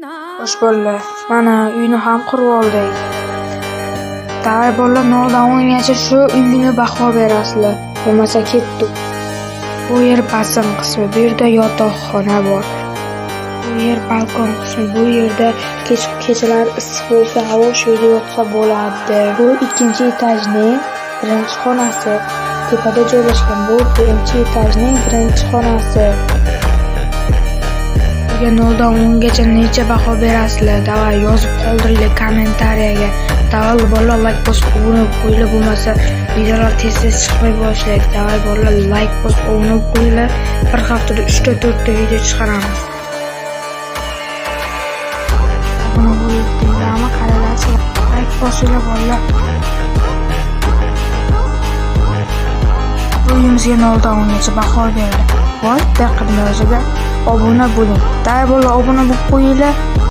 Xo'sh bo'ldi. Mana uyni ham qurib oldik. Davay bolalar, noldan o'ynacha shu uyni baho berasizlar. Bo'lmasa ketdik. Bu yer bazm qismi, bu yerda yotoqxona bor. Bu yer balkon qismi, bu yerda kechalar issiq bo'lsa, havo shu yerda yotsa bo'ladi. Bu ikkinchi etajning birinchi xonasi. Tepada joylashgan bu birinchi etajning birinchi xonasi. Sizga 0 dan 10 gacha necha baho berasizlar? Davay yozib qoldiringlar kommentariyaga. Davay bolalar, like bosib obuna qo'yinglar, bo'lmasa videolar tez-tez chiqmay boshlaydi. Davay bolalar, like bosib obuna qo'yinglar. Bir haftada 3 ta 4 ta video chiqaramiz. Obuna bo'ldinglarmi? Qaranglar, like bosinglar bolalar. Uyimizga 0 dan 10 gacha baho berildi. Voy, bir qadam o'ziga obuna bo'ling. Davay bolalar, obuna bo'lib qo'yinglar.